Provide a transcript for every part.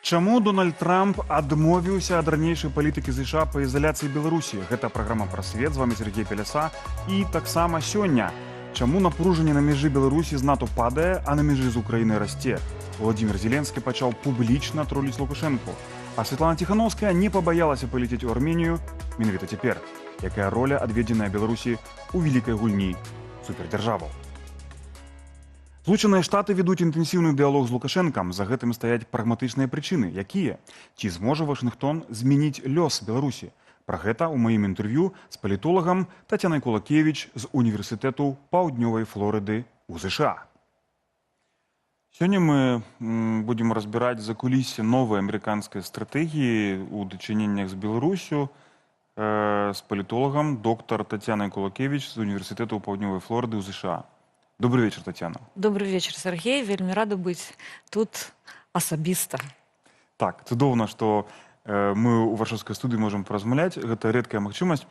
Чаму Дональд Трамп адмовіўся ад ранейшай палітыкі ЗША па ізаляцыі Беларусі? Гэта праграма пра свет, з вами Сергей Пеляса. І таксама сёння. Чаму напружанне на мяжы Беларусі з НАТО падае, а на мяжы з Украінай расце? Владимир Зеленскі пачаў публічна троліць Лукашэнку. А Светлана Тихановская не пабаялася палетець у Арменію менавіта цяпер. Якая роля адведзеная Беларусі ў вялікай гульні супердзяржаваў? Злучаныя Штаты ведуць інтэнсіўны дыялог з Лукашэнкам. За гэтым стаяць прагматычныя прычыны. Якія? Ці зможа Вашынгтон змяніць лёс Беларусі? Пра гэта ў маім інтэрв'ю з палітолагам Тацянай Кулакевіч з Універсітэту Паўднёвай Флорыды ў ЗША. Сёння мы будзем разбіраць закуліссе новай амерыканскай стратэгіі ў дачыненнях з Беларусю з палітолагам доктар Тацянай Кулакевіч з Універсітэту Паўднёвай Флорыды ў ЗША. Добрый вечер, Татьяна. Добрый вечер, Сергей. Вельмі рада быць тут асабіста. Так, цудоўна, што мы ў варшаўскай студыі можам паразмаўляць. Гэта рэдкая магчымасць.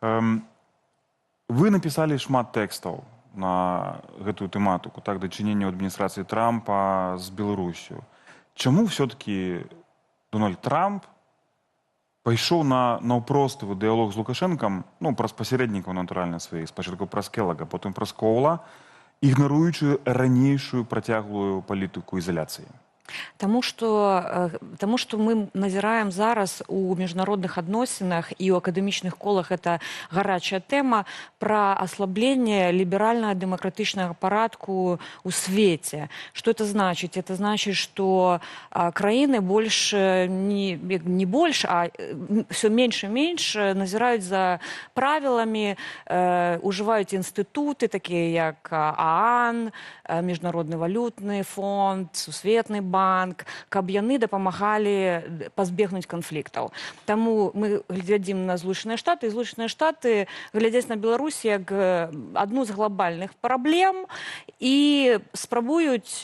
Вы напісалі шмат тэкстаў на гэтую тэматыку, так, дачынення адміністрацыі Трампа з Беларусю. Чаму ўсё-такі Дональд Трамп пайшоў на наўпростывы дыялог з Лукашэнкам, ну, праз пасярэднікаў, натуральна, сваіх, спачатку праз Келлага, потым праз Коула, ігнаруючы ранейшую працяглую палітыку ізаляцыі? Таму што мы назіраем зараз у міжнародных адносінах і ў акадэмічных колах гэта гарачая тэма пра аслабленне ліберальна-дэмакратычнага парадку ў свеце. Што это значыць? Это значыць, што краіны больш не больш, а ўсё менш і менш назіраюць за правіламі, ужываюць інстытуты, такія як ААН, Міжнародны валютны фонд, Сусветны банк, каб яны дапамагалі пазбегнуць канфліктаў. Таму мы глядзім на Злучаныя Штаты, і Злучаныя Штаты глядзяць на Беларусь як адну з глобальных праблем і спрабуюць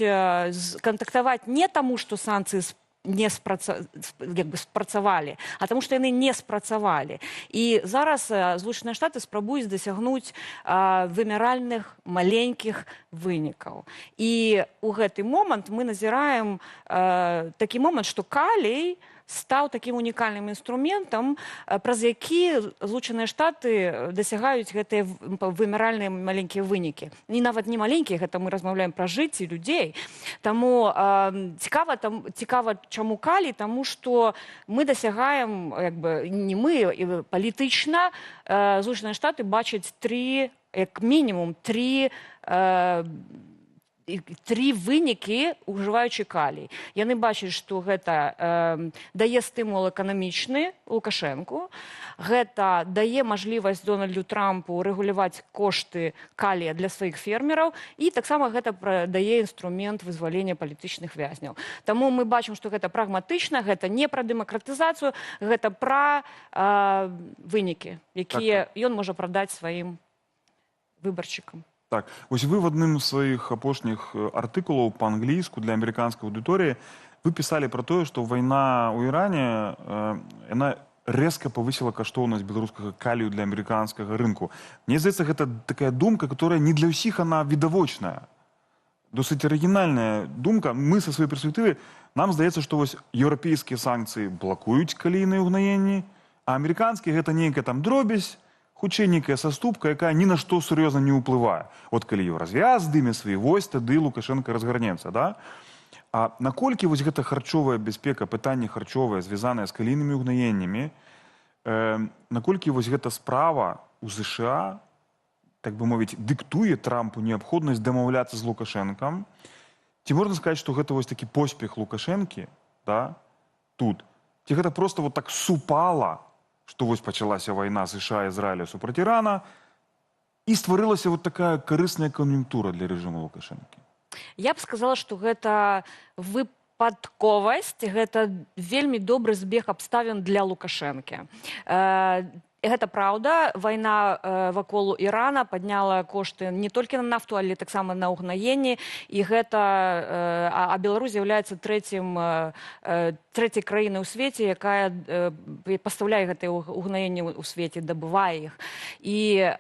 кантактаваць не таму, што санкцыі спрацавалі, а таму, што яны не спрацавалі. І зараз Злучаныя Штаты спрабуюць дасягнуць вымяральных маленькіх вынікаў. І ў гэты момант мы назіраем такі момант, што калій стаў такім унікальным інструментам, праз які Злучаныя Штаты дасягаюць гэтыя вымяральныя маленькія вынікі. І нават не маленькія, гэта мы размаўляем пра жыцці людзей. Таму цікава, чаму калій, таму што мы дасягаем, не мы, палітычна, Злучаныя Штаты бачаць як мінімум тры вынікі, ужываючы калій. Яны бачаць, што гэта дае стымул эканамічны Лукашэнку, гэта дае мажлівасць Дональду Трампу рэгуляваць кошты калія для сваіх фермераў, і таксама гэта дае інструмент вызвалення палітычных вязняў. Таму мы бачым, што гэта прагматычна, гэта не пра дэмакратызацыю, гэта пра вынікі, якія ён можа прадаць сваім выбаршчыкам. Так, вось вы в адным з сваіх апошніх артыкулаў па-англійску для амерыканскай аўдыторыі вы пісалі пра тое, што вайна ў Іране яна рэзка павысіла каштоўнасць беларускага калію для амерыканскага рынку. Мне здаецца, гэта такая думка, которая не для ўсіх она відавочная. Досыць арыгінальная думка. Мы са сваёй перспектывы, нам здаецца, што вось еўрапейскія санкцыі блакуюць калійныя ўгнаенні, а амерыканскія гэта нейкая там дробязь, хутчэй нейкая саступка, якая ні на што сур'ёзна не ўплывае. От калі еўразвяз здыме свае, вось тады Лукашэнка разгарнецца, да? А наколькі вось гэта харчовая бяспека, пытанне харчовае, звязанае з калійнымі ўгнаеннямі, наколькі вось гэта справа ў ЗША, так бы мовіць, дыктуе Трампу неабходнасць дамаўляцца з Лукашэнкам? Ці можна сказаць, што гэта вось такі поспех Лукашэнкі, да, тут? Ці гэта проста вот так супала, што вось пачалася вайна ЗША і Ізраіля супраць Ірана, і стварылася вот такая карысная кан'юнктура для рэжыму Лукашэнкі? Я б сказала, што гэта выпадковасць, гэта вельмі добры збег абставін для Лукашэнкі. гэта праўда, вайна вакол Ірана падняла кошты не толькі на нафту, але таксама на ўгнаенні, і гэта Беларусь з'яўляецца трэцяй краінай у свеце, якая пастаўляе гэтае угнаенне ў свеце, дабывае іх. І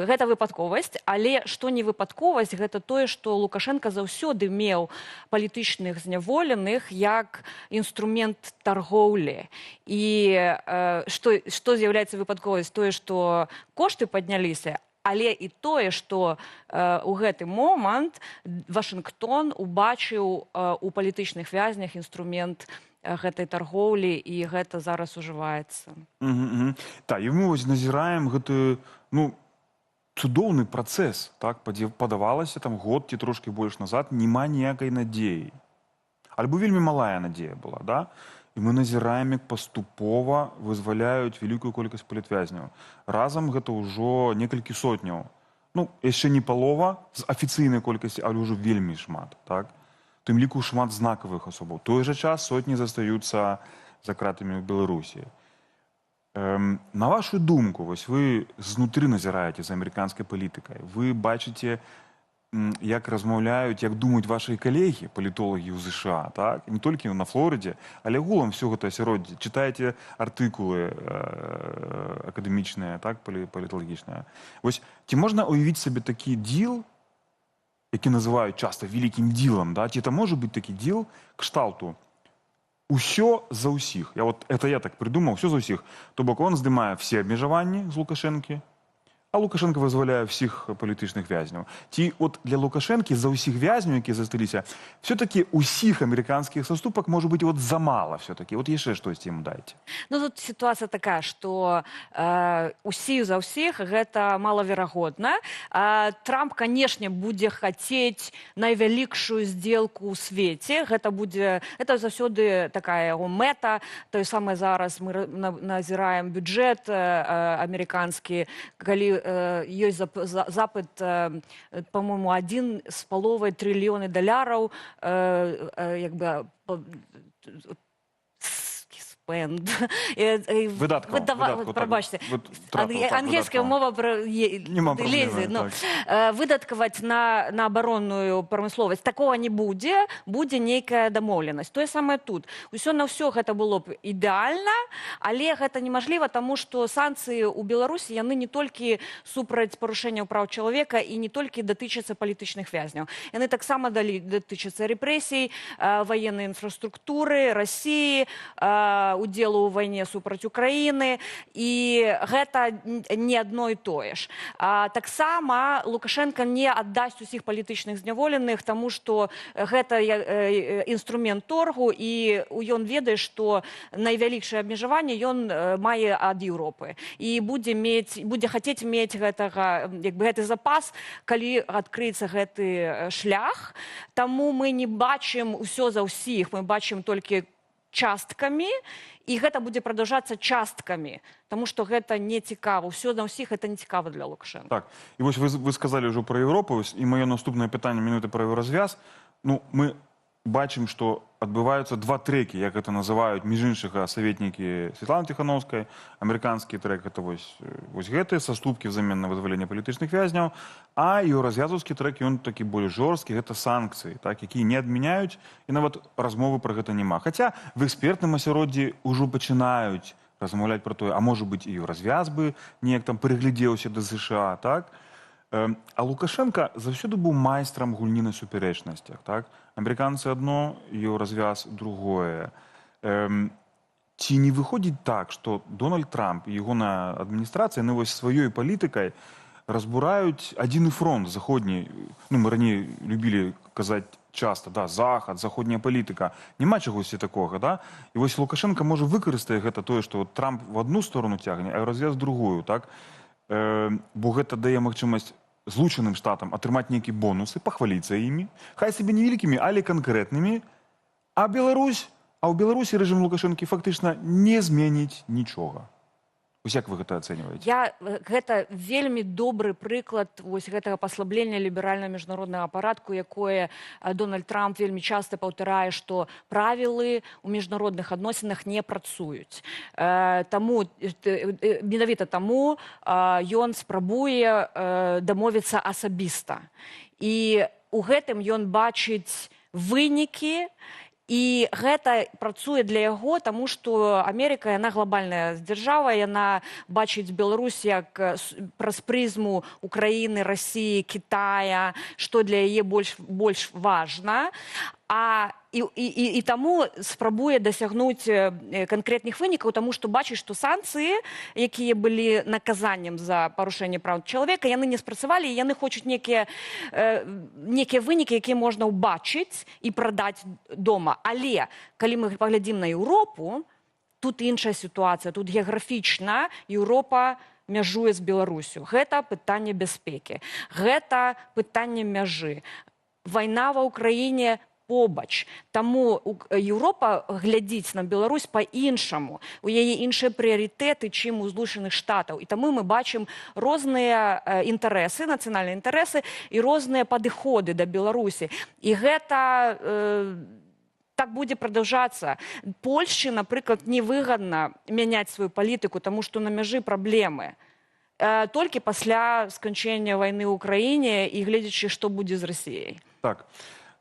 гэта выпадковасць, але што не выпадковасць, гэта тое, што Лукашенко заўсёды меў палітычных зняволеных як інструмент торговлі. І што з'яўляецца выпадковасць? Тое, што кошты падняліся, але і тое, што ў гэты момант Вашынгтон убачыў у палітычных вязнях інструмент гэтай торговлі, і гэта зараз ужываецца. Так, і мы вось назіраем гэты, цудоўны працэс, так, падавалася там год ці трошкі больш назад, няма ніякай надзеі. Альбо вельмі малая надзея была, да? І мы назіраем, як паступова вызваляюць вялікую колькасць палітвязняў. Разам гэта ўжо некалькі сотняў. Яшчэ не палова з афіцыйнай колькасці, але ўжо вельмі шмат, так? У тым ліку шмат знакавых асобаў. У той жа час сотні застаюцца за кратамі ў Беларусі. На вашу думку, вось вы знутры назіраеце за амерыканскай палітыкай, вы бачыце, як размаўляюць, як думаюць вашыя калегі, палітолагі ў ЗША, так? Не толькі на Флорыдзе, але гулам всё гэта асяроддзе. Чытаеце артыкулы акадэмічныя, так, паліталагічныя. Вось, ці можна уявіць сабе такі діл, які называюць часта вялікім ділам, да? Ці это можа быць такі діл кшталту «усё за ўсіх». Это я так придумаў, «усё за ўсіх». То бок, он здымае все абмежаванні з Лукашэнкі, а Лукашенко вызваляе ўсіх палітычных вязняў. Ці для Лукашэнкі за ўсіх вязняў, якія засталіся, все-таки ўсіх амерыканскіх саступак можа быць замала все-таки. Яшчэ штосьці ім дайце. Тут сітуацыя такая, што усіх за ўсіх гэта малаверагодна. Трамп, канешне, будзе хацець найвялікшую здзелку ў свеце. Гэта заўсёды такая яго мэта. Тое самае зараз мы назіраем бюджэт амерыканскі, калі ёсць запыт, по-моему, $1,5 трыльёна прабачце, ангельская мова лезе. Выдаткаваць на абаронную прамысловасць такого не будзе, будзе нейкая дамоўленасць. Тое самае тут. Усё на ўсё гэта было б ідэальна, але гэта немажліва, таму што санкцыі ў Беларусі, яны не толькі супраць парушэнняў праў чалавека і не толькі датычацца палітычных вязняў. Яны таксама датычацца рэпрэсій, ваеннай інфраструктуры, Расіі, удзелу ў вайне супраць Украіны, і гэта не адно і тое ж. Таксама Лукашенко не аддасць усіх палітычных зняволеных, таму што гэта інструмент торгу, і ён ведае, што найвялікшае абмежаванне ён мае ад Еўропы. І будзе хацець мець гэты запас, калі адкрыецца гэты шлях. Таму мы не бачым усё за ўсіх, мы бачым толькі часткамі, і гэта будзе прадаўжацца часткамі, таму што гэта не цікава. Усё на ўсіх гэта не цікава для Лукашенка. Так, і вось вы сказалі ўжо пра Еўропу, і маё наступнае пытанне мінуты пра еўразвяз. Мы бачым, што адбываюцца два трэкі, як гэта называюць, між іншага, саветнікі Светланы Тихановскай. Амерыканскі трэк — гэта вось гэты, саступкі взамен на вызваленне палітычных вязняў, а еўразвязаўскі трэк, ён такі больш жорсткі, гэта санкцыі, якія не адмяняюць, і нават размовы пра гэта няма. Хаця в экспертным асяроддзі ўжо пачынаюць размаўляць пра тое, а можа быць і еўразвяз бы неяк там прыглядзеўся да ЗША, так? А Лукашенко заўсёды быў майстрам гульні на супярэчнасцях, так? Амерыканцы адно, еўразвяз другое. Ці не выходзіць так, што Дональд Трамп і ягоная адміністрацыя вось сваёй палітыкай разбураюць адзіны фронт заходні? Мы раней любілі казаць часта, да, захад, заходняя палітыка. Няма чагосьці такога, да? І вось Лукашенко можа выкарыстае гэта тое, што Трамп в одну сторону цягне, а еўразвяз другую, так? Бо гэта дае магчымасць Злучаным Штатам атрымаць нейкія бонусы, пахваліцца імі, хай сабе невялікімі, але канкрэтнымі, а ў Беларусі рэжым Лукашэнкі фактычна не зменіць нічога. Вось як вы гэта ацэньваеце? Гэта вельмі добры прыклад вось гэтага паслаблення ліберальна-міжнароднага парадку, якое Дональд Трамп вельмі часта паўтарае, што правілы ў міжнародных адносінах не працуюць. Менавіта таму ён спрабуе дамовіцца асабіста. І у гэтым ён бачыць вынікі, і гэта працуе для яго, таму што Амерыка, яна глобальная дзяржава, яна бачыць Беларусь як праз прызму Украіны, Расіі, Кітая, што для яе больш важна. І таму спрабуе дасягнуць канкрэтных вынікаў, таму што бачыць, што санкцыі, якія былі наказаннем за парушэнне праў чалавека, яны не спрацавалі, і яны хочуць нейкія вынікі, якія можна ўбачыць і прадаць дома. Але калі мы паглядзім на Еўропу, тут іншая сітуацыя, тут геаграфічна Еўропа мяжуе з Беларусю. Гэта пытанне бяспекі, гэта пытанне мяжы. Вайна ва ўкраіне побач. Таму Еўропа глядзіць на Беларусь па-іншаму. У яе іншыя прыярытэты, чым у Злучаных Штатаў. І таму мы бачым розныя інтарэсы, нацыянальныя інтарэсы і розныя падыходы да Беларусі. І гэта так будзе прадаўжацца. Польшчы, напрыклад, невыгадна мяняць сваю палітыку, таму што на мяжы праблемы. Толькі пасля сканчэння вайны ў Украіне і гледзячы, што будзе з Расіяй. Так.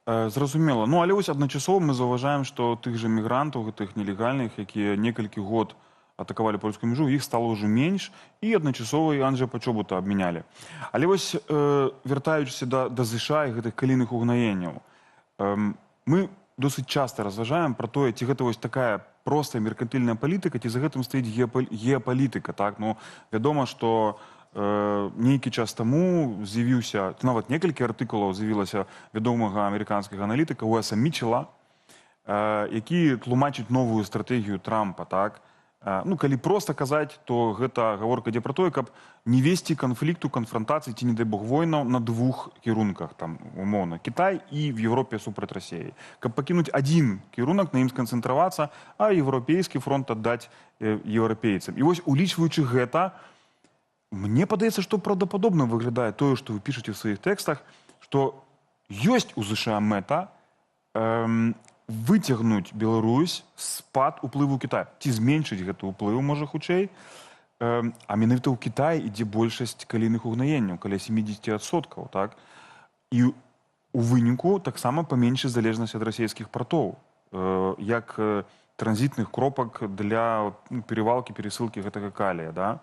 Зразумела. Ну, але вось адначасова мы заўважаем, што тых жа мігрантаў, гэтых нелегальных, якія некалькі год атакавалі польскую мяжу, іх стала ўжо менш, і адначасова і Анджэя Пачобута абмянялі. Але вось, вяртаючыся да ЗША і гэтых калійных угнаенняў, мы досыць часта разважаем пра тое, ці гэта вось такая простая меркантыльная палітыка, ці за гэтым стаіць геапалітыка, так? Ну, вядома, што нейкі час таму з'явіўся, нават некалькі артыкулаў з'явілася вядомага амерыканскага аналітыка Уэса Мічела, які тлумачыць новую стратэгію Трампа, так? Ну, калі проста казаць, то гэта гаворка ідзе пра тое, каб не весці канфлікту, канфрантацыі ці, не дай бог, войнаў на двух кірунках, там, умоўна, Кітай і в Еўропе супраць Расіі. Каб пакінуць адзін кірунак, на ім сканцэнтравацца, а еўрапейскі фронт аддаць еўрапейцам. І вось, улічваючы гэта, мне падаецца, што праўдападобна выглядае тое, што вы пішаце ў сваіх тэкстах, што ёсць у ЗША мэта выцягнуць Беларусь з-пад уплыву Кітая. Ці зменшыць гэты ўплыў, можа, хутчэй. А менавіта ў Кітаі ідзе большасць калійных угнаенняў, каля 70%, так? І у выніку таксама паменшыць залежнасць ад расійскіх партоў, як транзітных кропак для перевалкі, пересылкі гэтага калія, да?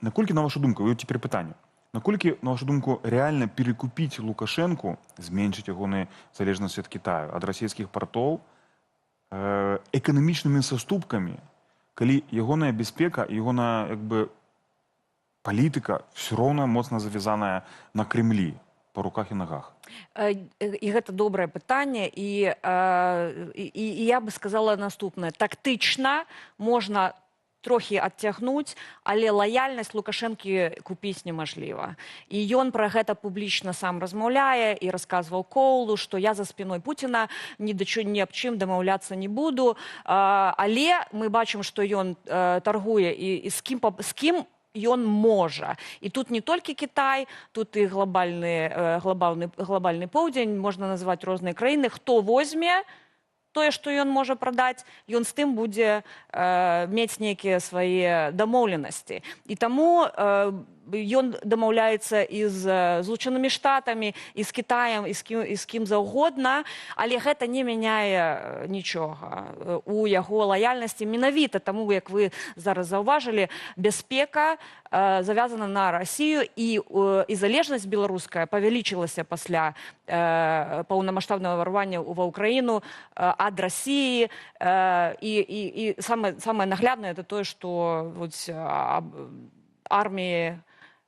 Наколькі, на вашу думку, і цяпер пытанне, наколькі, на вашу думку, рэальна перекупіць Лукашэнку, зменшыць ягоную залежнасць ад Кітаю, ад расійскіх партоў, эканамічнымі саступкамі, калі ягоная бяспека, ягоная, як бы, палітыка ўсё роўна моцна завязаная на Крэмлі, па руках і нагах? І гэта добрае пытанне, і я бы сказала наступнае. Тактычна можна трохі адцягнуць, але лаяльнасць Лукашэнкі купіць немажліва. І ён пра гэта публічна сам размаўляе і расказваў Коулу, што я за спіной Пуціна ні аб чым дамаўляцца не буду. Але мы бачым, што ён таргуе і з кім ён можа. І тут не толькі Кітай, тут і глобальны поўдзень, можна назваць розныя краіны. Хто возьме тое, што ён можа прадаць, ён з тым будзе мець нейкія свае дамоўленасці. І таму ён дамаўляецца і з Злучанымі Штатамі, і з Кітаем, і з кім заўгодна, але гэта не мяняе нічога у яго лаяльнасці. Менавіта таму, як вы зараз заўважылі, бяспека завязана на Расію, і залежнасць беларуская павялічылася пасля паўнамаштабнага ўварвання ва ўкраіну ад Расіі. І самае нагляднае это тое, што арміі,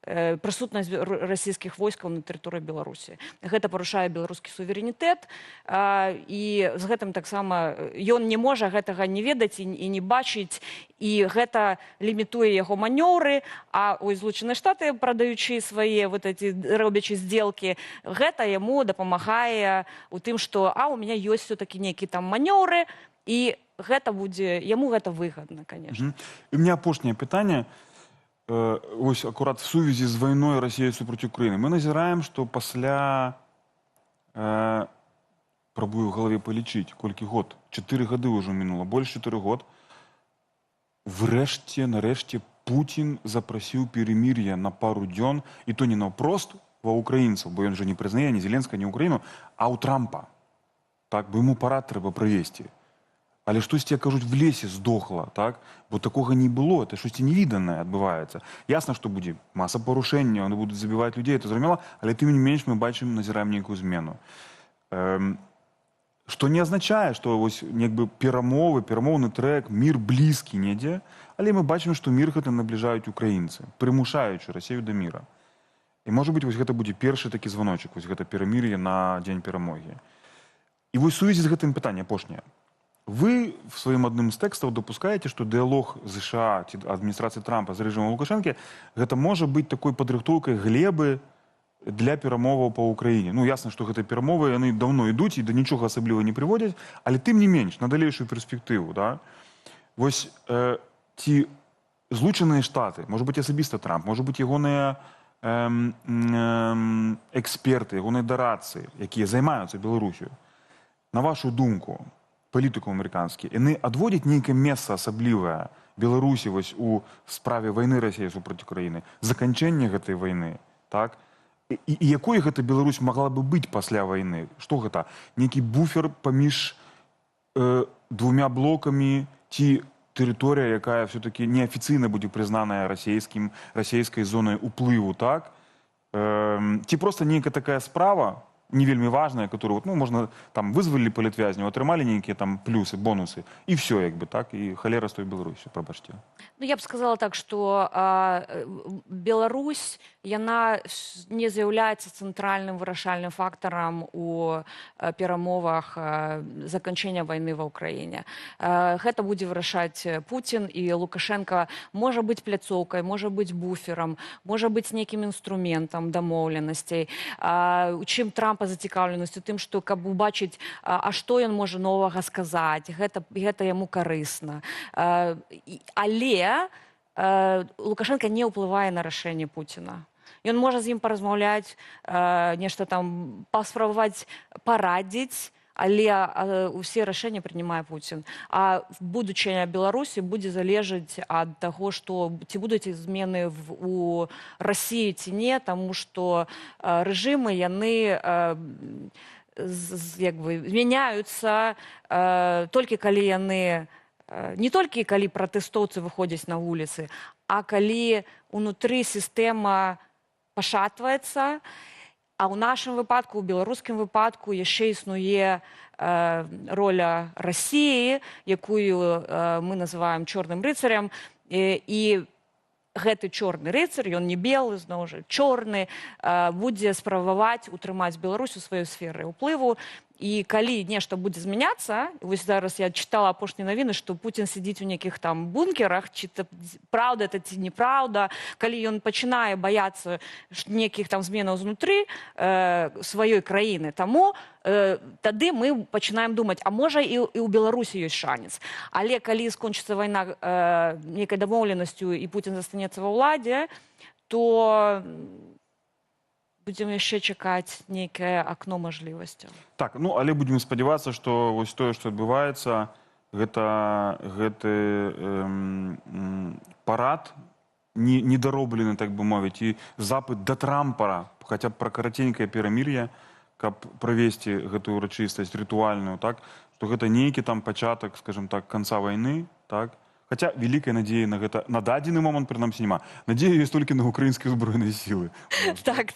прысутнасць расійскіх войскаў на тэрыторыі Беларусі. Гэта парушае беларускі суверэнітэт, і з гэтым таксама ён не можа гэтага не ведаць і не бачыць, і гэта лімітуе яго манёўры, а Злучаныя Штаты, прадаючы свае, робячы здзелкі, гэта яму дапамагае у тым, што у мяне ёсць все-таки нейкі там манёўры, і яму гэта выгадна, конечно. Мгм. І у меня апошняе пытанне. Ось акурат в сувязі з вайной Расіі супраць Украіны. Мы назіраем, што пасля пробую в галаве палічыць, колькі год. 4 гады ўжо мінула, больш 4 год. Нарэшце, Путін запрасіў перемир'я на пару дзён, і то не наўпрост ва украінцаў, бо ён жа не прызнае ні Зеленскага, ні Украіну, а ў Трампа. Так, бо яму парад трэба правесці. Але штосьці, як кажуць, в лесе здохла, так? Бо такога не было, это штосьці невіданае адбываецца. Ясна, што будзе маса парушэнняў, яны будуць забіваць людзей, это зразумела, але тым не менш мы бачым, назіраем нейкую змену. Што не азначае, што вось некбы перамоўны трэк, мір блізкі недзе, але мы бачым, што мір гэта набліжаюць украінцы, прымушаючы Расію да міра. І можа быць, вось гэта будзе першы такі званочак, вось гэта перамір'е на дзень перамогі. І вось сувязі з гэтым пытанне апошняе. Вы в сваім адным з тэкстаў дапускаеце, што дыялог ЗША ці адміністрацыі Трампа з рэжымам Лукашэнкі гэта можа быць такой падрыхтоўкай глебы для перамоваў па Украіне. Ну, ясна, што гэтыя перамовы, яны даўно ідуць і да нічога асабліва не прыводзяць, але тым не менш, на далейшую перспектыву, да? Вось ці Злучаныя Штаты, можа быць асабіста Трамп, можа быць ягоныя эксперты, ягоныя дарадцы, якія займаюцца Беларусю, на вашу думку, палітыку амерыканскі, яны адводзяць нейкае месца асаблівае Беларусі вось у справе вайны Расіі супраць Украіны, заканчэння гэтай вайны, так? І якой гэта Беларусь магла бы быць пасля вайны? Што гэта? Нейкі буфер паміж двумя блокамі ці тэрыторыя, якая все-таки неафіцыйна будзе прызнаная расійскай зонай уплыву, так? Ці проста нейкая такая справа, не вельмі важная, которую, ну, можна, там, вызвалілі палітвязняў, атрымалі нейкія там плюсы, бонусы, і все, як бы, так, і халера з той Беларусі, прабачце. Ну, я б сказала так, што Беларусь, яна не з'яўляецца цэнтральным вырашальным фактарам у перамовах заканчэння вайны ва ўкраіне. Гэта будзе вырашаць Пуцін, і Лукашенко можа быць пляцоўкай, можа быць буферам, можа быць нейкім інструментам дамоўленасцей. У чым Трампа зацікаўленасць у тым, што каб убачыць, а што ён можа новага сказаць, гэта яму карысна. Але Лукашенко не ўплывае на рашэнне Пуціна. Ён можа з ім паразмаўляць, нешта там паспрабаваць парадзіць, але ўсе рашэнні прынимае Пуцін. А будучыня Беларусі будзе залежаць ад таго, што ці будуць змены у Расіі ці не, таму што рэжымы, яны змяняюцца толькі калі яны, не толькі калі пратэстоўцы выходзяць на вуліцы, а калі унутры сістэма пашатваецца. А ў нашым выпадку, у беларускім выпадку, яшчэ існуе роля Расіі, якую мы называем чорным рыцарем. І гэты чорны рыцар, ён не белы, зноў жа, чорны, будзе спрабаваць утрымаць Беларусь у сваёй сферы ўплыву. І калі нешта будзе змяняцца, вось зараз я чытала апошнія навіны, што Пуцін сидзіць у нейкіх там бункерах, ці праўда это ці неправда, калі ён пачынае баяцца нейкіх там зменаў знутры сваёй краіны, таму тады мы пачынаем думаць, а можа і ў Беларусі ёсць шанец. Але калі скончыцца вайна нейкай дамоўленасцю і Пуцін застанецца ва ўладзе, то будзем яшчэ чакаць нейкае акно мажлівасцяў. Так, ну, але будзем спадзявацца, што вось тое, што адбываецца, гэты парад недароблены, так бы мовіць, і запыт да Трампа, хаця б пра караценькае перамір'е, каб правесці гэтую урачыстасць рытуальную, так, што гэта нейкі там пачатак, скажем так, канца вайны, так. Хаця вялікай надзеі на гэта на дадзены момант прынамсі няма. Надзея ёсць толькі на украінскія збройныя сілы. Так.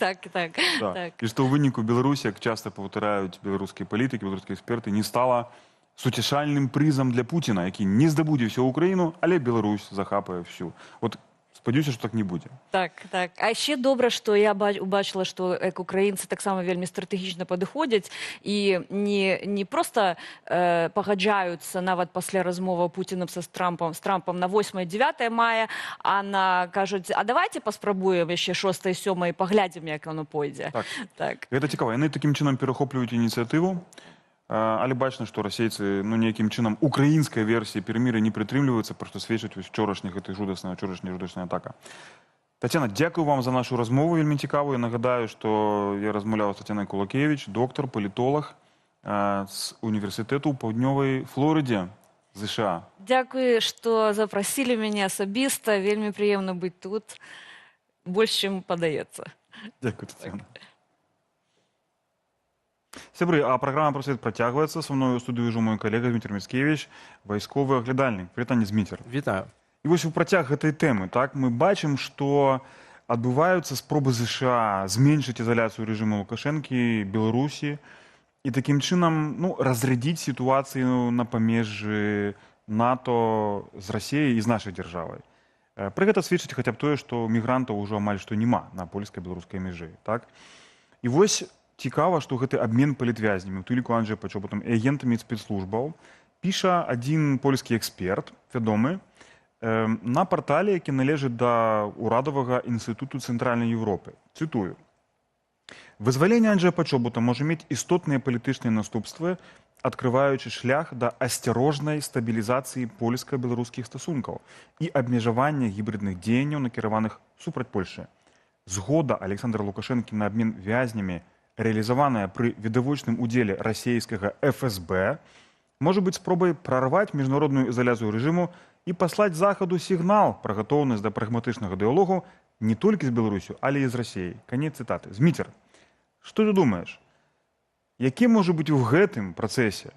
І што ў выніку Беларусі, як часта паўтараюць беларускія палітыкі, беларускія эксперты, не стала суцішальным прызам для Пуціна, які не здабудзе ўсю Украіну, але Беларусь захапае ўсю. От спадзяюся, што так не будзе. Так. А яшчэ добра, што я убачыла, што украінцы таксама вельмі стратэгічна падыходзяць і не проста пагаджаюцца нават пасля размовы Пуціна з Трампам на 8-9 мая, а кажуць, а давайте паспрабуем яшчэ 6-7 і паглядзім, як воно пойдзе. Так. Гэта цікава. Яны такім чынам перахоплююць ініцыятыву. Але бачна, што расейцы нейкім чынам украінскай версіі перамір'я не прытрымліваюцца, пра што сведчыць вчорашняй жудасная атака. Тацяна, дзякую вам за нашу размову, вельмі цікавую. Нагадаю, што я размаўляў з Тацянай Кулакевіч, доктар, палітолог з універсітэту ў паўднёвай Флорыдзе, ЗША. Дякую, што запрасілі мяне асабіста. Вельмі прыемна быць тут. Больш, чым падаецца. Дякую, Тацяна. Сябры, а праграма «Просвет» працягваецца. Са мною ў студыі ўжо мой калега Зміцер Міцкевіч, вайсковы аглядальнік. Вітанне, Зміцер. Вітаю. І вось у працяг гэтай тэмы, так, мы бачым, што адбываюцца спробы ЗША зменшыць ізаляцыю рэжыму Лукашэнкі, Беларусі, і такім чынам разрядзіць сітуацыю на памежжы НАТО з Расіяй і з нашай дзяржавай. Пры гэта сведчыць хаця б тое, што мігрантаў ужо амаль што няма на польска-беларускай мяжы, так? І вось цікава, што гэты абмен палітвязнямі, у тым ліку Анджэя Пачобутам, і агентамі спецслужбаў, піша адзін польскі эксперт, вядомы, на партале, які належыць да Урадавага інстытуту Цэнтральнай Европы. Цытую. «Вызваленне Анджэя Пачобута можа мець істотныя палітычныя наступствы, адкрываючы шлях да асцярожнай стабілізацыі польска-беларускіх стасункаў і абмежавання гібридных дзеянняў, накіраваных супраць Польшы. Згода Александра Лукашэнкі на абмен вязнямі, реалізаваная пры відавочным удзеле расійскага ФСБ, можа быць спробай прарваць міжнародную ізаляцыю рэжыму і паслаць Захаду сігнал пра гатоўнасць да прагматычнага дыялогу не толькі з Беларусю, але і з Расіяй». Канец цытаты. Зміцер, што ты думаеш? Які можа быць у гэтым працэсе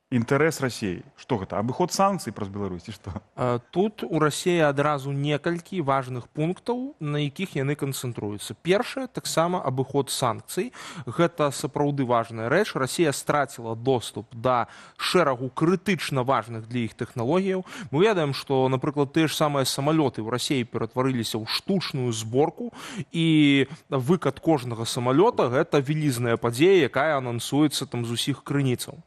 інтарэс Расіі? Што гэта? Абыход санкцый праз Беларусь ці што? Тут у Расіі адразу некалькі важных пунктаў, на якіх яны канцэнтруюцца. Першае, таксама абыход санкцый. Гэта сапраўды важная рэч. Расія страціла доступ да шэрагу крытычна важных для іх тэхналогіяў. Мы ведаем, што, напрыклад, тыя ж самыя самалёты ў Расіі ператварыліся ў штучную зборку, і выкат кожнага самалёта — гэта вялізная падзея, якая анансуецца там з усіх крыніцаў.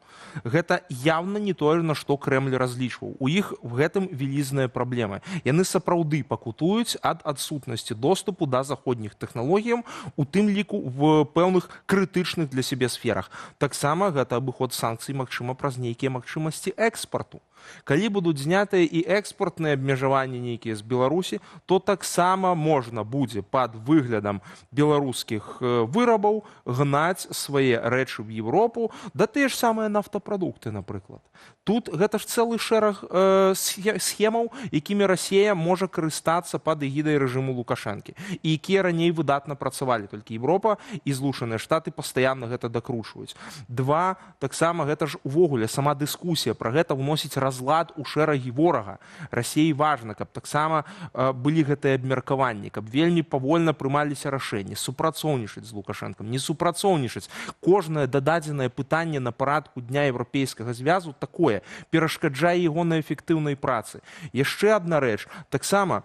Гэта явна не тое, на што Крэмль разлічваў. У іх в гэтым вялізныя праблемы. Яны сапраўды пакутуюць ад адсутнасці доступу да заходніх тэхналогіяў, у тым ліку в пэўных крытычных для сябе сферах. Таксама гэта абыход санкцый, магчыма, праз нейкія магчымасці экспарту. Калі будуць знятыя і экспартныя абмежаванні нейкія з Беларусі, то таксама можна будзе пад выглядам беларускіх вырабаў гнаць свае рэчы в Европу, да тыя ж самыя нафтапрадукты, напрыклад. Тут гэта ж цэлы шэраг схемаў, якімі Расія можа карыстацца пад эгідай рэжыму Лукашэнкі, і якія раней выдатна працавалі. Толькі Европа і Злучаныя Штаты пастаянна гэта дакручваюць. Два, таксама гэта ж увогуле сама дыскусія пра гэта ўносіць разлад у шэрагі ворага. Расіі важна, каб таксама былі гэтыя абмеркаванні, каб вельмі павольна прымаліся рашэнні, супрацоўнічаць з Лукашэнкам, не супрацоўнічаць. Кожнае дададзенае пытанне на парадку Дня еўрапейскага звязу такое, перашкаджае ягонай эфектыўнай працы. Яшчэ адна рэч, таксама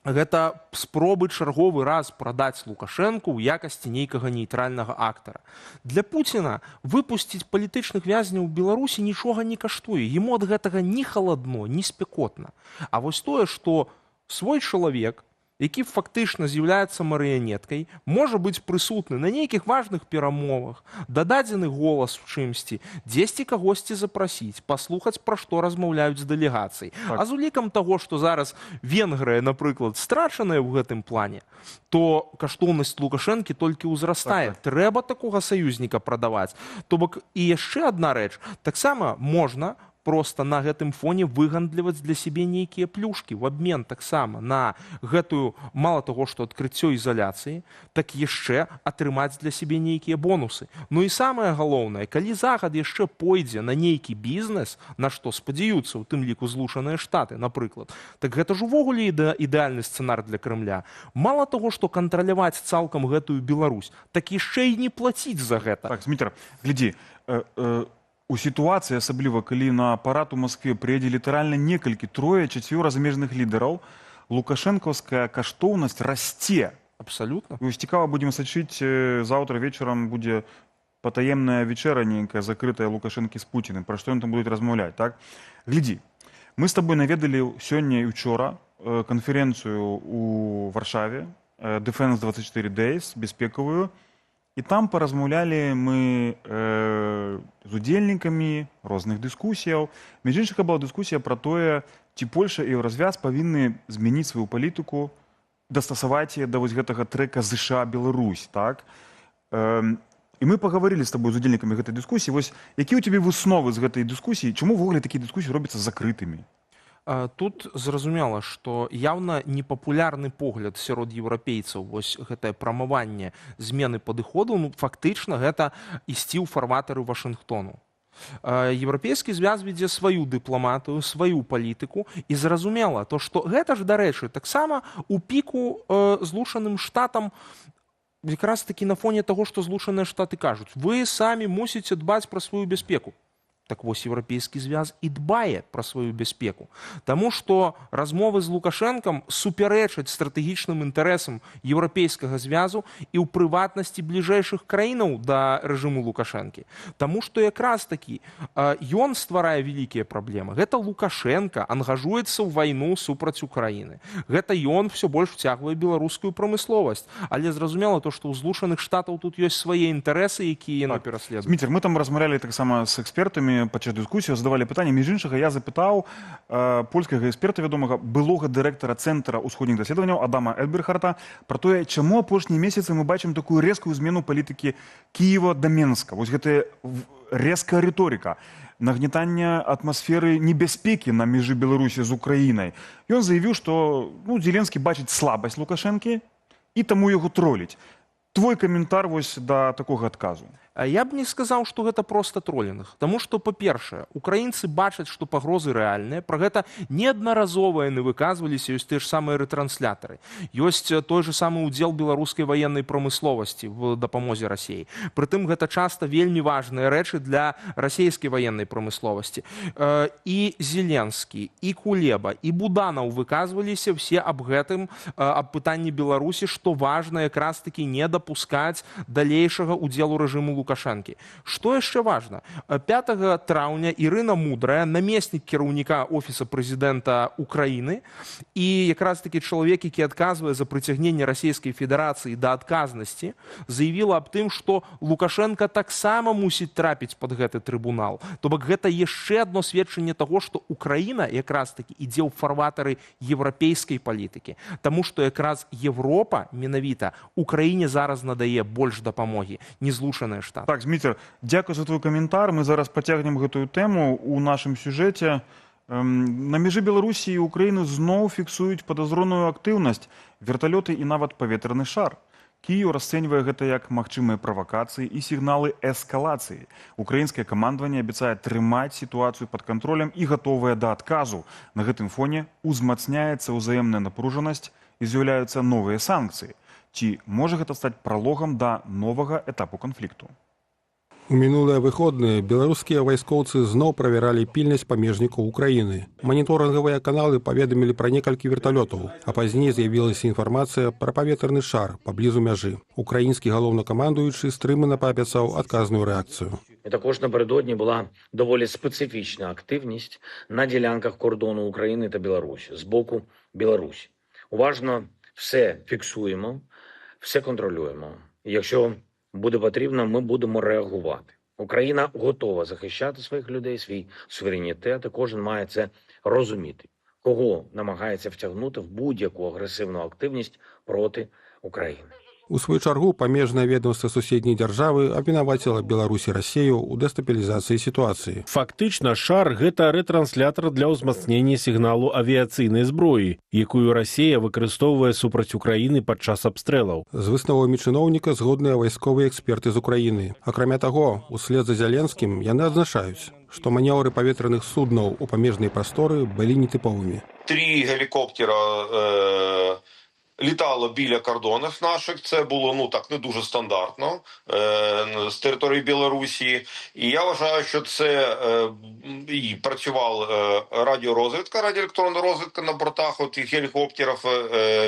гэта спробы чарговы раз прадаць Лукашэнку ў якасці нейкага нейтральнага актара. Для Пуціна выпусціць палітычных вязняў у Беларусі нічога не каштуе. Яму ад гэтага ні халадно, ні спякотна. А вось тое, што свой чалавек, які фактычна з'яўляецца марыянеткай, можа быць прысутны на нейкіх важных перамовах, дададзены голас у чымсьці, дзесьці кагосьці запрасіць, паслухаць, пра што размаўляюць з дэлегацыяй. А з улікам таго, што зараз Венгрыя, напрыклад, страчаная ў гэтым плане, то каштоўнасць Лукашэнкі толькі ўзрастае. Трэба такога саюзніка прадаваць. То бок, і яшчэ адна рэч, таксама можна просто на гэтым фоне выгандліваць для сябе нейкія плюшкі в абмен таксама на гэтую, мала таго, што адкрыццё ізаляцыі, так яшчэ атрымаць для сябе нейкія бонусы. Ну і самае галоўнае, калі Захад яшчэ пойдзе на нейкі бізнес, на што спадзяюцца, у тым ліку Злучаныя Штаты, напрыклад, так гэта ж увогуле ідэальны сцэнар для Крэмля. Мала таго, што кантраляваць цалкам гэтую Беларусь, так яшчэ і не плаціць за гэта. Так, Зміцер, глядзі, у сітуацыі, асабліва калі на парад у Маскве прыедзе літаральна некалькі, трое-чацвёра замежных лідараў, лукашэнкаўская каштоўнасць расце. Абсалютна. І вось цікава будзем сачыць, заўтра вечарам будзе патаемная вечэра нейкая, закрытая Лукашэнкі з Пуціним, пра што ён там будуць размаўляць, так? Глядзі, мы з табой наведалі сёння і учора канферэнцыю у Варшаве, Defense 24 Days, бяспекавую, і там паразмаўлялі мы з удзельнікамі розных дыскусіяў. Між іншых, была дыскусія пра тое, ці Польша і Еўразвяз павінны змяніць сваю палітыку, дастасаваць яе да вось гэтага трэка ЗША-Беларусь, так? І мы пагаварылі з табой з удзельнікамі гэтай дыскусіі. Вось якія ў цябе высновы з гэтай дыскусіі? Чаму ўвогуле такія дыскусіі робяцца закрытымі? Тут зразумела, што яўна непапулярны погляд сярод еўрапейцаў, вось гэтае прамаванне змены падыходу, ну, фактычна гэта ісці ў фарватары Вашынгтону. Еўрапейскі звяз вядзе сваю дыпламатыю, сваю палітыку, і зразумела, то, што гэта ж, дарэчы, таксама у піку Злучаным Штатам якраз такі на фоне таго, што Злучаныя Штаты кажуць, вы самі мусіце дбаць пра сваю бяспеку. Так вось еўрапейскі звяз і дбае пра сваю бяспеку. Таму што размовы з Лукашэнкам супярэчаць стратэгічным інтарэсам еўрапейскага звязу і ў прыватнасці бліжэйшых краінаў да рэжыму Лукашэнкі. Таму што якраз такі ён стварае вялікія праблемы. Гэта Лукашэнка ангажуецца ў вайну супраць Украіны. Гэта ён ўсё больш вцягвае беларускую прамысловасць. Але зразумела то, што ў Злучаных Штатаў тут ёсць свае інтарэсы, якія яны пераследуюць. Дмітрий, мы там размаўлялі таксама з экспертамі падчас дыскусіі, задавалі пытанне. Між іншага, я запытаў польскага эксперта, вядомага, былога дырэктара Цэнтра ўсходніх даследаванняў Адама Эльберхарта, пра тое, чаму апошнія месяцы мы бачым такую рэзкую змену палітыкі Кіева да Менска. Вось гэтая рэзкая рыторыка, нагнетанне атмасферы небяспекі на мяжы Беларусі з Украінай. Ён заявіў, што Зеленскі бачыць слабасць Лукашэнкі і таму яго троліць. Твой каментар вось да такога адказу. Я б не сказаў, што гэта проста тролінг. Таму што, па-першае, украінцы бачаць, што пагрозы рэальныя. Пра гэта неаднаразова яны выказваліся, ёсць тыя ж самыя рэтрансляторы. Ёсць той же самы ўдзел беларускай ваеннай прамысловасці в дапамозе Расіі. Прытым гэта часта вельмі важныя рэчы для расійскай ваеннай прамысловасці. І Зеленскі, і Кулеба, і Буданаў выказваліся все аб гэтым, аб пытанні Беларусі, што важна якраз такі не дапускаць далейшага ўдзелу рэжыму Лукашэнкі. Што яшчэ важна? 5 траўня Ірына Мудрая, намеснік кіраўніка Офіса прэзідэнта Украіны і якраз такі чалавек, які адказвае за прыцягненне Расійскай Федэрацыі да адказнасці, заявіла аб тым, што Лукашэнка таксама мусіць трапіць пад гэты трыбунал. То бок гэта яшчэ адно сведчанне таго, што Украіна якраз такі ідзе ў фарватары еўрапейскай палітыкі. Таму што якраз Европа менавіта Украіне зараз надае больш дапамогі, не Злучаныя Штаты. Так, Зміцер, дзякую за твой каментар. Мы зараз пацягнем гэтую тэму ў нашым сюжэце. На мяжы Беларусі і Украіны зноў фіксуюць падазроную актыўнасць, верталёты і нават паветраны шар. Кіеў расцэньвае гэта як магчымыя правакацыі і сігналы эскалацыі. Украінскае камандаванне абяцае трымаць сітуацыю пад кантролем і гатовае да адказу. На гэтым фоне узмацняецца ўзаемная напружанасць і з'яўляюцца новыя санкцыі. Ці можа гэта стаць пралогам да новага этапу канфлікту? У мінулыя выходныя беларускія вайскоўцы зноў правяралі пільнасць памежнікаў Украіны. Маніторынгавыя каналы паведамілі пра некалькі верталётаў, а пазней з'явілася інфармацыя пра паветраны шар паблізу мяжы. Украінскі галоўнакамандуючы стрымана паабяцаў адказную рэакцыю. Також напередодні була доволі специфічна активність на ділянках кордону України та Білорусі з боку Білорусі. Уважно все фіксуємо, все контролюємо. Якщо буде потрібно, ми будемо реагувати. Україна готова захищати своїх людей, свій суверенітет, і кожен має це розуміти. Кого намагається втягнути в будь-яку агресивну активність проти України. У сваю чаргу памежнае ведомства суседняй дзяржавы абвінаваціла Беларусь і Расію ў дэстабілізацыі сітуацыі. Фактычна, шар – гэта рэтранслятар для ўзмацнення сігналу авіяцыйнай зброі, якую Расія выкарыстоўвае супраць Украіны падчас абстрэлаў. З высновамі чыноўніка згодныя вайсковыя эксперты з Украіны. Акрамя таго, услед за Зяленскім яны адзначаюць, што манеўры паветраных суднаў у памежнай прасторы былі нетыповымі. 3 гелікоптера літало біля кордонів наших. Це було, не дуже стандартно з території Білорусі. І я вважаю, що це і працювала радіорозвідка, радіоелектронна розвідка на бортах тих гелікоптерів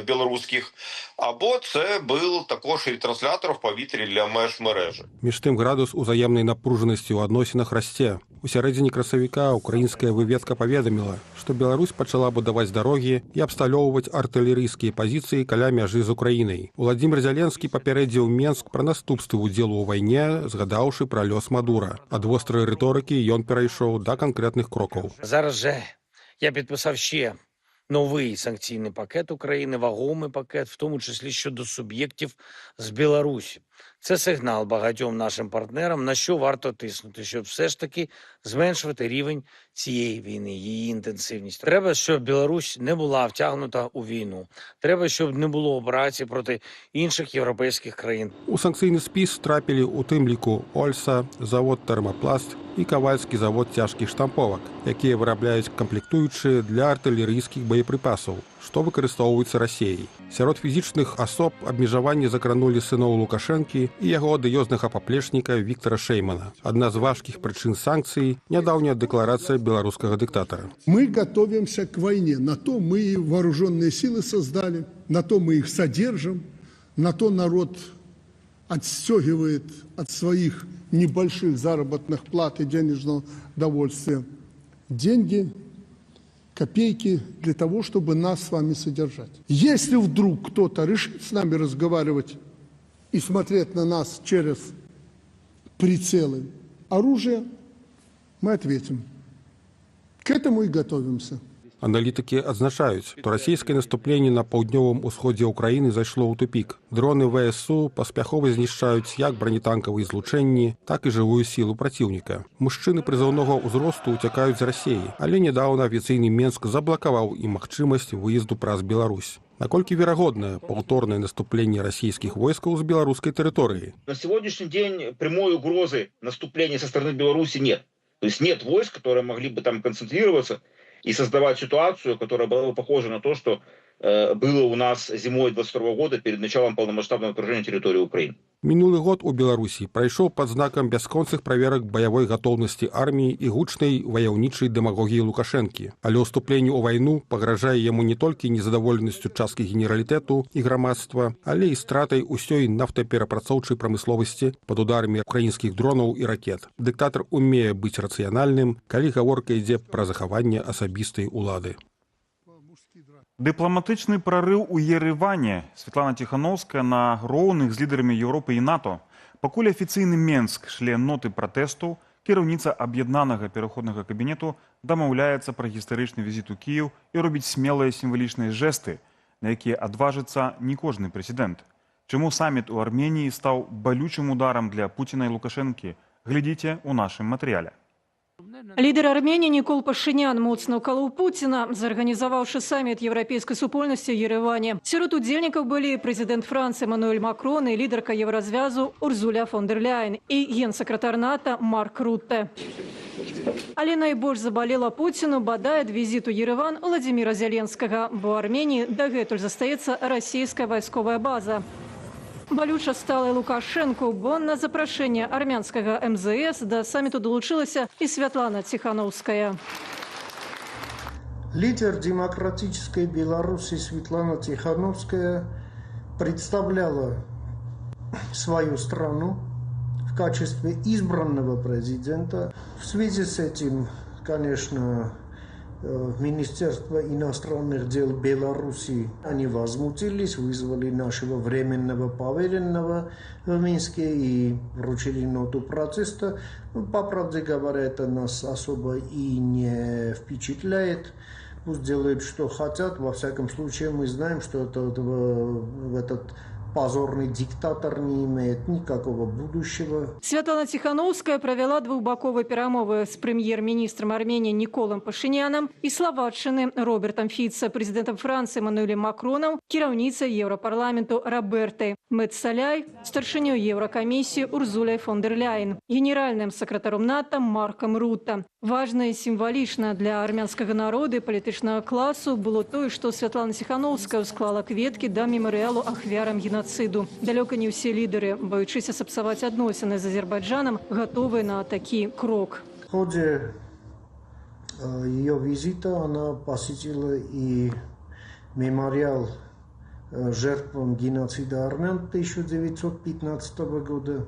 білоруських, або це був також і транслятор в повітрі для меж мережі. Між тим градус узаемнай напружанасці ў адносінах расце. У сярэдзіне красавіка украінская выведка паведаміла, што Беларусь пачала будаваць дарогі і абсталёўваць артылерыйскія пазіцыі Францыі каля мяжы з Украінай. Уладзімір Зяленскі папярэдзіў Менск пра наступствы ўдзелу ў вайне, згадаўшы пра лёс Мадура. Ад вострай рыторыкі ён перайшоў да канкрэтных крокаў. Зараз же я підписав ще новий санкційний пакет України, вагомий пакет, в тому числі щодо суб'єктів з Білорусі. Це сигнал багатьом нашим партнерам, на що варто тиснути, щоб все ж таки зменшувати рівень цієї війни, її інтенсивність. Треба, щоб Білорусь не була втягнута у війну. Треба, щоб не було операцій проти інших європейських країн. У санкцыйны спіс трапілі у тым ліку Ольса, завод «Тэрмапласт» і кавальскі завод цяжкіх штамповак, якія вырабляюць камплектуючыя для артылерыйскіх боепрыпасаў, што выкарыстоўваецца Расіяй. Сярод фізічных асоб абмежаванні закранулі сыноў Лукашэнкі і яго адыёзнага паплечніка Віктара Шэймана. Адна з важкіх прычын санкцый – нядаўняя дэкларацыя беларускага дыктатара. Мы готовимся к войне. На то мы и вооруженные силы создали, на то мы их содержим, на то народ отстегивает от своих небольших заработных плат и денежного довольствия деньги, копейки для того, чтобы нас с вами содержать. Если вдруг кто-то решит с нами разговаривать и смотреть на нас через прицелы оружия, мы ответим. К этому и готовимся. Аналітыкі адзначаюць, што расійскае наступленне на паўднёвым усходзе ўкраіны зайшло ў тупік. Дроны ВСУ паспяхова знішчаюць як бранетанкавыя злучэнні, так і жывую сілу праціўніка. Мужчыны прызыўнога ўзросту ўцякаюць з Расіі, але нядаўна афіцыйны Менск заблакаваў ім магчымасць выезду праз Беларусь. Наколькі верагодна паўторнае наступленне расійскіх войскаў з беларускай тэрыторыі? На сегодняшний день прямой угрозы наступления со стороны Беларуси нет. То есть нет войск, которые могли бы там концентрироваться и создавать ситуацию, которая была бы похожа на то, что было у нас зимой 22 года перед началом полномасштабного вторжения территории Украины. Мінулы год у Беларусі прайшоў пад знакам бясконцых праверак баявой гатоўнасці арміі і гучнай ваяўнічай дэмагогіі Лукашэнкі. Але ўступленне ў вайну пагражае яму не толькі незадаволенасцю часткі генералітэту і грамадства, але і стратай усёй нафтаперапрацоўчай прамысловасці пад ударамі украінскіх дронаў і ракет. Дыктатар умее быць рацыянальным, калі гаворка ідзе пра захаванне асабістай улады. Дыпламатычны прарыў у Ереване. Светлана Тихановская на роўных з лідарамі Еўропы і НАТО. Пакуль афіцыйны Менск шле ноты пратэсту, кіраўніца аб'яднанага пераходнага кабінету дамаўляецца пра гістарычны візіт у Кіеў і робіць смелыя сімвалічныя жэсты, на якія адважыцца не кожны прэзідэнт. Чаму саміт у Арменіі стаў балючым ударам для Пуціна і Лукашэнкі? Глядзіце ў нашым матэрыяле. Лідер Арменії Нікол Пашинян моцна ўкалоў Пуціна, зарганізаваўшы саміт еўрапейскай супольнасці ў Ереване. Сярод удзельнікаў былі прэзідэнт Францыі Эмануэль Макрон і лідарка Еўразвязу Урзуля фон дер Ляйен і генсакратар НАТО Марк Рутте. Але найбольш забалела Пуціну бадай ад візіту Ереван Владзіміра Зяленскага, бо Арменіі дагэтуль застаецца расійская вайсковая база. Балюча стала і Лукашэнку, бо на запрашэнне армянскага МЗС да саміту долучылася і Светлана Тихановская. Лидер демократической Беларуси Светлана Тихановская представляла свою страну в качестве избранного президента. В связи с этим, конечно, Министерство иностранных дел Беларуси, они возмутились, вызвали нашего временного поверенного в Минске и вручили ноту протеста. По правде говоря, это нас особо и не впечатляет. Пусть делают, что хотят. Во всяком случае, мы знаем, что этот позорный диктатор не имеет никакого будущего. Светлана Тихановская провела двухбаковые перемовы с премьер-министром Армении Николом Пашиняном и Словаччины Робертом Фіцэ, президентом Франции Эмануэлем Макроном, кіраўніцай Еўрапарламенту Робертай Мецаляй, старшынёй Еўракамісіі Урзуляй фон дер Ляйен, генеральным сакратаром НАТО Марком Рутте. Важна і сімвалічна для армянскага народа і палітычнага класу было тое, што Светлана Тихановская склала кветкі да мемарыялу ахвярам геноциду. Далёка не ўсе лідары, баючыся сапсаваць адносіны з Азербайджаном, готовы на такі крок. В ходе ее визита она посетила и мемориал жертвам геноцида армян 1915 года.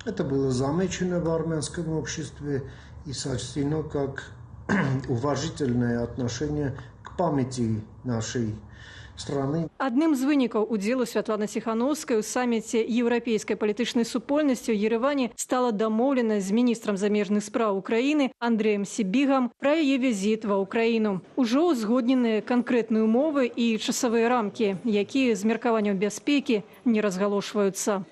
Это было замечено в армянском обществе и сочтено как уважительное отношение к памяти нашей страны. Адным з вынікаў удзелу Святланы Ціхановскай у саміце еўрапейскай палітычнай супольнасці ў Ерэване стала дамоўленасць з міністрам замежных спраў Украіны Андрэем Сібігам пра яе візіт ва Ўкраіну. Ужо ўзгодненыя канкрэтныя умовы і часавыя рамкі, якія з меркаванняў бяспекі не разгалошваюцца.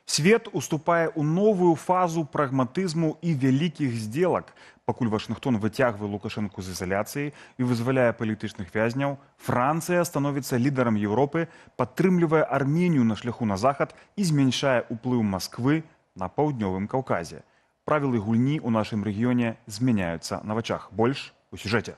Свет уступае ў новую фазу прагматызму і вялікіх здзелак. Пакуль Вашынгтон выцягвае Лукашэнку з ізаляцыі і вызваляе палітычных вязняў, Францыя становіцца лідарам Еўропы, падтрымлівае Арменію на шляху на захад і змяншае ўплыў Масквы на паўднёвым Каўказе. Правілы гульні ў нашым рэгіёне змяняюцца на вачах. Больш у сюжэце.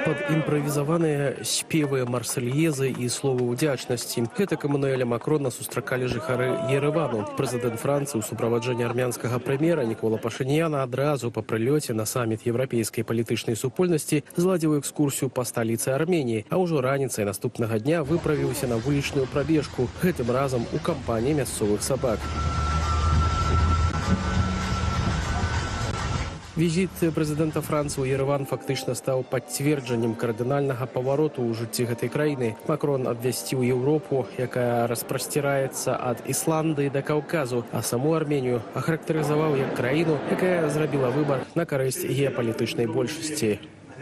Под імправізаваныя спевы, марсельезы і словы ўдзячнасці. Гэтак Эммануэля Макрона сустракалі жыхары Ерэвану. Прэзідэнт Францыі ў суправаджэнні армянскага прэм'ера Нікола Пашыняна адразу па прылёце на саміт еўрапейскай палітычнай супольнасці зладзіў экскурсію па сталіцы Арменіі, а ўжо раніцай наступнага дня выправіўся на вулічную прабежку, гэтым разам у кампаніі мясцовых сабак. Візіт прэзідэнта Францыі ў Ерэван фактычна стаў пацверджаннем кардынальнага павароту ў жыцці гэтай краіны. Макрон абвясціў Еўропу, якая распрасціраецца ад Ісландыі да Каўказу, а саму Арменію ахарактарызаваў як краіну, якая зрабіла выбар на карысць геапалітычнай большасці.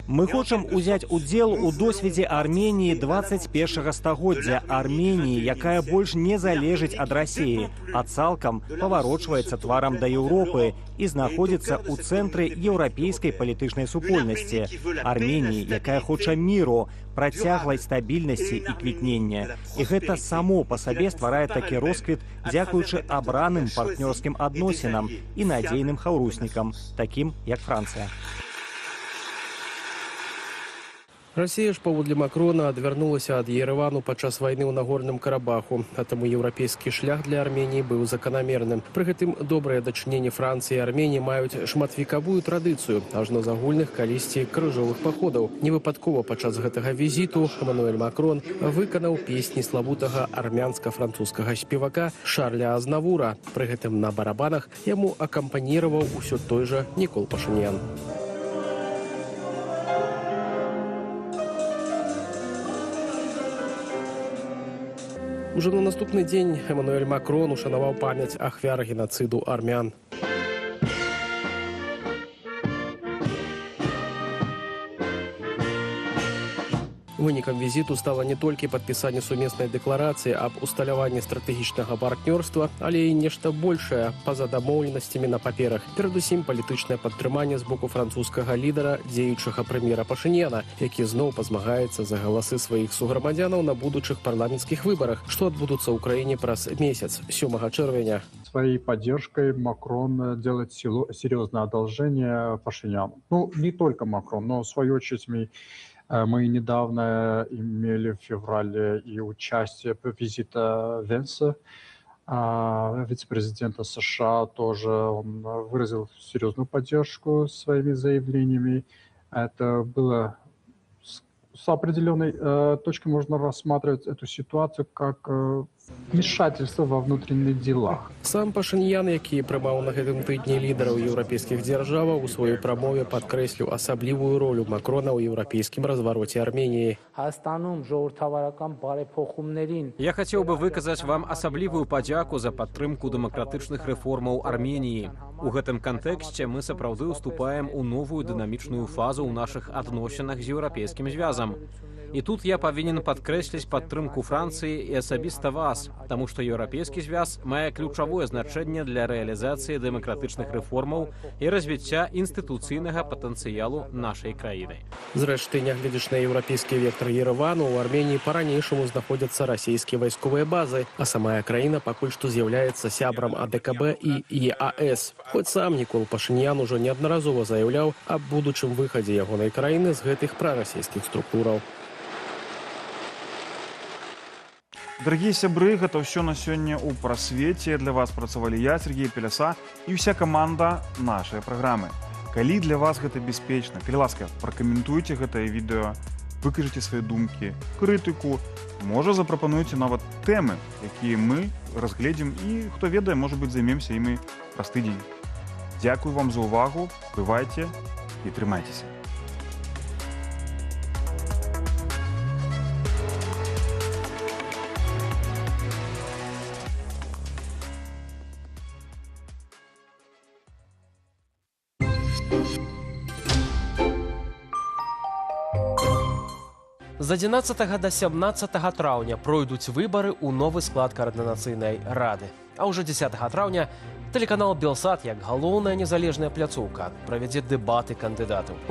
Мы хочам узяць удзел у досведзе Арменіі 21 стагоддзя. Арменіі, якая больш не залежыць ад Расіі, а цалкам паварочваецца тварам да Еўропы і знаходзіцца ў цэнтры еўрапейскай палітычнай супольнасці. Арменіі, якая хоча міру, працяглай стабільнасці і квітнення. І гэта само па сабе стварае такі росквіт дзякуючы абраным партнёрскім адносінам і надзейным хаўруснікам, такім як Францыя. Расія ж паводле Макрона адвярнулася ад Ерэвану падчас вайны ў Нагорным Карабаху, а таму еўрапейскі шлях для Арменіі быў заканамерным. Пры гэтым добрыя дачыненні Францыі і Арменіі маюць шматвекавую традыцыю ажно з агульных калісьці крыжовых паходаў. Невыпадкова падчас гэтага візіту Эммануэль Макрон выканаў песні славутага армянска-французскага спевака Шарля Азнавура. Пры гэтым на барабанах яму акампаніраваў усё той жа Нікол Пашынян. Уже на наступны дзень Эммануэль Макрон ушанаваў памяць ахвяр генацыду армян. Вынікам візіту стала не толькі падпісанне сумеснай дэкларацыі аб усталяванні стратэгічнага партнёрства, але і нешта большае па-за дамоўленасцямі на паперах. Перадусім палітычнае падтрыманне з боку французскага лідара дзеючага прэм'ера Пашыняна, які зноў пазмагаецца за галасы сваіх суграмадзянаў на будучых парламенцкіх выбарах, што адбудуцца ў краіне праз месяц, 7 чэрвеня. Своей поддержкой Макрон делает серьезное одолжение Пашиняну. Ну, не только Макрон, но в свою очередь мы недавно имели в феврале и участие визита Венса, вице-президента США, тоже он выразил серьезную поддержку своими заявлениями. Это было с определенной точки можно рассматривать эту ситуацию как вмешательство во внутренніх делах. Сам Пашынян, які прымаў на гэтым тыдні лідараў еўрапейскіх дзяржаваў, у сваёй прамове падкрэсліў асаблівую ролю Макрона ў еўрапейскім развароце Арменіі. Я хацеў бы выказаць вам асаблівую падзяку за падтрымку дэмакратычных рэформаў Арменіі. У гэтым кантэксце мы сапраўды уступаем у новую дынамічную фазу ў нашых адносінах з еўрапейскім звязам. І тут я павінен падкрэсліць падтрымку Францыі і асабіста вас, таму што еўрапейскі звяз мае ключавое значэнне для рэалізацыі дэмакратычных рэформаў і развіцця інстытуцыйнага патэнцыялу нашай краіны. Зрэшты, нягледзячы на еўрапейскі вектар Ерэвану, у Арменіі па-ранейшаму знаходзяцца расійскія вайсковыя базы, а самая краіна пакуль што з'яўляецца сябрам АДКБ і ЕАС. Хоць сам Нікол Пашынян ужо неаднаразова заяўляў аб будучым выхадзе ягонай краіны з гэтых прарасійскіх структураў. Дарагія сябры, гэта ўсё на сёння ў прасвеце. Для вас працавалі я, Сергей Пеляса, і ўся каманда нашай праграмы. Калі для вас гэта бяспечна, калі ласка, пракаментуйце гэтае відэо, выкажыце свае думкі, крытыку, можа запрапануйце нават тэмы, якія мы разгледзім і, хто ведае, можа быць, займемся імі праз тыдзень. Дзякую вам за ўвагу, бывайце і трымайцеся. З 11 до 17 траўня пройдуць выбары ў новы склад каардынацыйнай рады. А ўжо 10 траўня тэлеканал «Белсат» як галоўная незалежная пляцоўка правядзе дэбаты кандыдатаў.